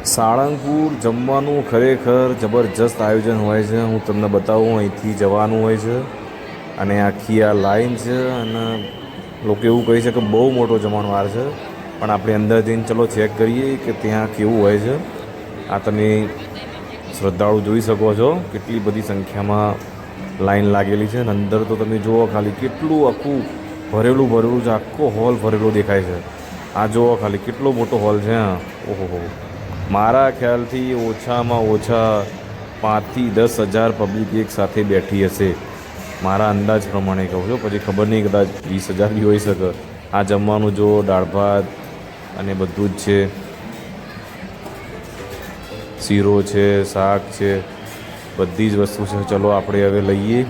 સાળંગપુર જમવાનું ખરેખર જબરજસ્ત આયોજન હોય છે. હું તમને બતાવું, અહીંથી જવાનું હોય છે અને આખી આ લાઈન છે અને લોકો એવું કહે છે કે બહુ મોટો જમણવાર છે, પણ આપણે અંદર જઈને ચલો ચેક કરીએ કે ત્યાં કેવું હોય છે. આ તમે શ્રદ્ધાળુ જોઈ શકો છો કેટલી બધી સંખ્યામાં લાઈન લાગેલી છે અને અંદર તો તમે જુઓ ખાલી કેટલું આખું ભરેલું ભરેલું છે, આખો હોલ ભરેલો દેખાય છે. આ જુઓ ખાલી કેટલો મોટો હોલ છે. ઓહો, મારા ખ્યાલથી ઓછામાં ઓછા 5 થી 10 હજાર પબ્લિક એક સાથે બેઠી હશે, મારા અંદાજ પ્રમાણે કહું છું. પછી ખબર નહીં, કદાચ 20 હજાર બી હોઈ શકે. આ જમવાનું જો દાળ ભાત અને બધું જ છે, શીરો છે, શાક છે, બધી જ વસ્તુ છે. ચલો આપણે હવે લઈએ.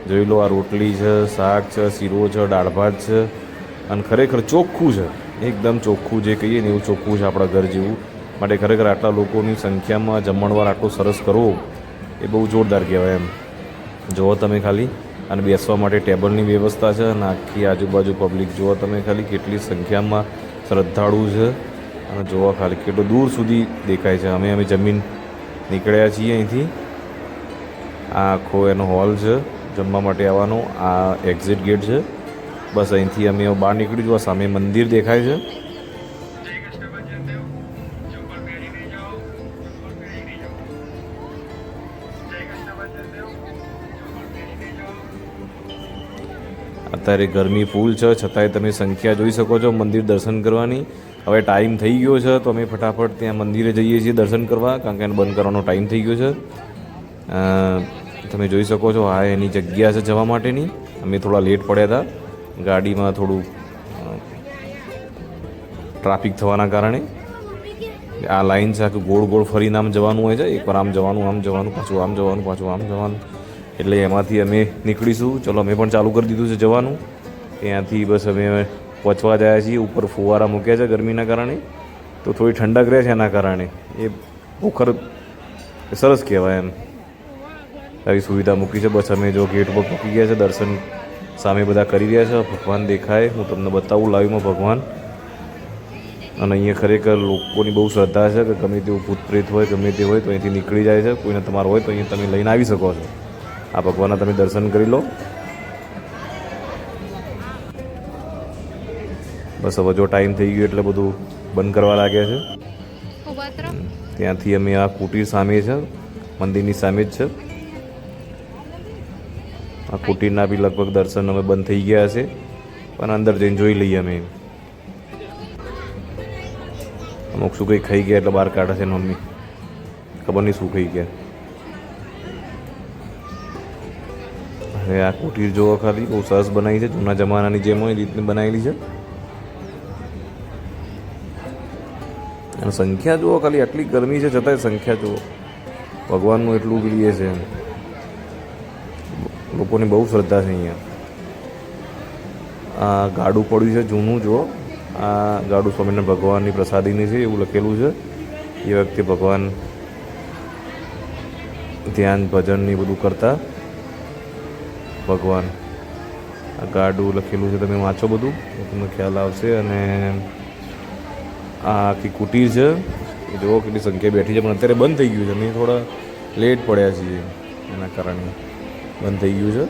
જોઈ લો, આ રોટલી છે, શાક છે, શીરો છે, દાળ ભાત છે અને ખરેખર ચોખ્ખું છે, એકદમ ચોખ્ખું. જે કહીએ ને એવું ચોખ્ખું છે, આપણા ઘર જેવું. માટે ખરેખર આટલા લોકોની સંખ્યામાં જમણવાર આટલું સરસ કરવો એ બહુ જોરદાર કહેવાય એમ. જુઓ તમે ખાલી, અને બેસવા માટે ટેબલની વ્યવસ્થા છે અને આખી આજુબાજુ પબ્લિક જુઓ તમે ખાલી કેટલી સંખ્યામાં શ્રદ્ધાળુ છે. અને જુઓ ખાલી કેટલું દૂર સુધી દેખાય છે. અમે જમીન નીકળ્યા છીએ અહીંથી. આ આખો એનો હોલ છે જમવા માટે આવવાનો. આ એક્ઝિટ ગેટ છે. બસ અહીંથી અમે બહાર નીકળી જુઓ, સામે મંદિર દેખાય છે. અત્યારે ગરમી ફૂલ છે, છતાંય તમે સંખ્યા જોઈ શકો છો મંદિર દર્શન કરવાની. હવે ટાઈમ થઈ ગયો છે તો અમે ફટાફટ ત્યાં મંદિરે જઈએ છીએ દર્શન કરવા, કારણ કે એને બંધ કરવાનો ટાઈમ થઈ ગયો છે. તમે જોઈ શકો છો આ એની જગ્યા છે જવા માટેની. અમે થોડા લેટ પડ્યા હતા, ગાડીમાં થોડું ટ્રાફિક થવાના કારણે. આ લાઈન છે, આખું ગોળ ગોળ ફરીને આમ જવાનું હોય છે. એકવાર આમ જવાનું, આમ જવાનું, પાછું આમ જવાનું, પાછું આમ જવાનું. એટલે એમાંથી અમે નીકળીશું. ચલો, અમે પણ ચાલુ કરી દીધું છે જવાનું. ત્યાંથી બસ અમે પહોંચવા જાય છીએ. ઉપર ફુવારા મૂક્યા છે ગરમીના કારણે, તો થોડી ઠંડક રહે છે એના કારણે. એ પોખર સરસ કહેવાય એમ. આવી સુવિધા મૂકી છે. બસ અમે જો ગેટ પર મૂકી ગયા છે, દર્શન સામે બધા કરી રહ્યા છે. ભગવાન દેખાય, હું તમને બતાવું લાઈવમાં ભગવાન. અને અહીંયા ખરેખર લોકોની બહુ શ્રદ્ધા છે કે ગમે તેવું ભૂત પ્રેત હોય, ગમે તે હોય તો અહીંથી નીકળી જાય છે. કોઈને તમારું હોય તો અહીંયા તમે લઈને આવી શકો છો. આ ભગવાનના તમે દર્શન કરી લો. બસ હવે જો ટાઈમ થઈ ગયો એટલે બધું બંધ કરવા લાગ્યા છે. ત્યાંથી અમે આ કુટીર સામે છે, મંદિરની સામે જ છે. આ કુટીરના બી લગભગ દર્શન અમે બંધ થઈ ગયા છે, પણ અંદર જઈને જોઈ લઈએ અમે. અમુક શું કંઈ ખાઈ ગયા એટલે બહાર કાઢે છે મમ્મી, ખબર નહીં શું ખાઈ ગયા. હવે આ કુટીર જોવો ખાલી, બહુ સરસ બનાવી છે, જૂના જમાનાની જેમ હોય એ રીતની બનાવેલી છે. અને સંખ્યા જુઓ ખાલી, આટલી ગરમી છે છતાંય સંખ્યા જુઓ. ભગવાનનું એટલું પ્રિય છે, લોકોની બહુ શ્રદ્ધા છે અહીંયા. આ ગાડું પડ્યું છે જૂનું, જુઓ. આ ગાડું સ્વામિનારાયણ ભગવાનની પ્રસાદીની છે એવું લખેલું છે. એ વખતે ભગવાન ધ્યાન ભજન ને બધું કરતા ભગવાન. આ ગાડું લખેલું છે, તમે વાંચો બધું તમને ખ્યાલ આવશે. અને આ આખી કુટીર છે, એ જુઓ કેટલી સંખ્યા બેઠી છે. પણ અત્યારે બંધ થઈ ગયું છે, અમે થોડા લેટ પડ્યા છીએ એના કારણે બંધ થઈ ગયું છે.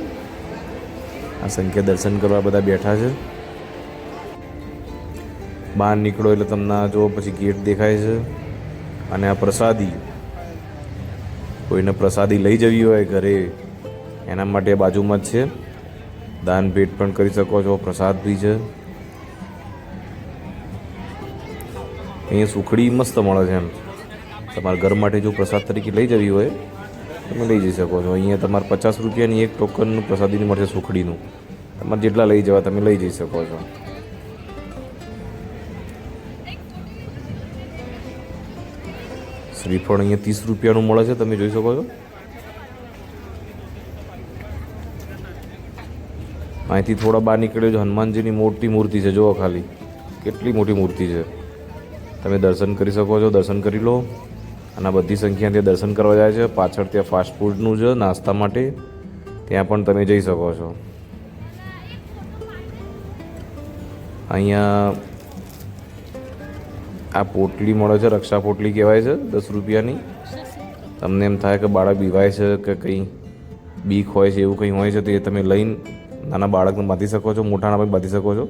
આ સંખ્યા દર્શન કરવા બધા બેઠા છે. બહાર નીકળો એટલે તમને જો પછી ગેટ દેખાય છે. અને આ પ્રસાદી, કોઈને પ્રસાદી લઈ જવી હોય ઘરે, એના માટે બાજુમાં જ છે. દાન ભેટ પણ કરી શકો છો, પ્રસાદ બી છે. અહીંયા સુખડી મસ્ત મળે છે એમ. તમારા ઘર માટે જો પ્રસાદ તરીકે લઈ જવી હોય તમે લઈ જઈ શકો છો. અહીંયા તમારે 50 રૂપિયાની એક ટોકનનું પ્રસાદીનું મળશે, સુખડીનું. તમારે જેટલા લઈ જવા તમે લઈ જઈ શકો છો. શ્રીફળ અહીંયા 30 રૂપિયાનું મળે છે, તમે જોઈ શકો છો. અહીંથી થોડા બહાર નીકળ્યો છો, હનુમાનજીની મોટી મૂર્તિ છે, જુઓ ખાલી કેટલી મોટી મૂર્તિ છે. તમે દર્શન કરી શકો છો, દર્શન કરી લો. અને આ બધી સંખ્યા ત્યાં દર્શન કરવા જાય છે. પાછળ ત્યાં ફાસ્ટ ફૂડનું છે નાસ્તા માટે, ત્યાં પણ તમે જઈ શકો છો. અહીંયા આ પોટલી મળે છે, રક્ષા પોટલી કહેવાય છે, 10 રૂપિયાની. તમને એમ થાય કે બાળક બીવાય છે કે કંઈ બીક હોય છે, એવું કંઈ હોય છે તો એ તમે લઈને નાના બાળકને બાંધી શકો છો, મોટાના પણ બાંધી શકો છો.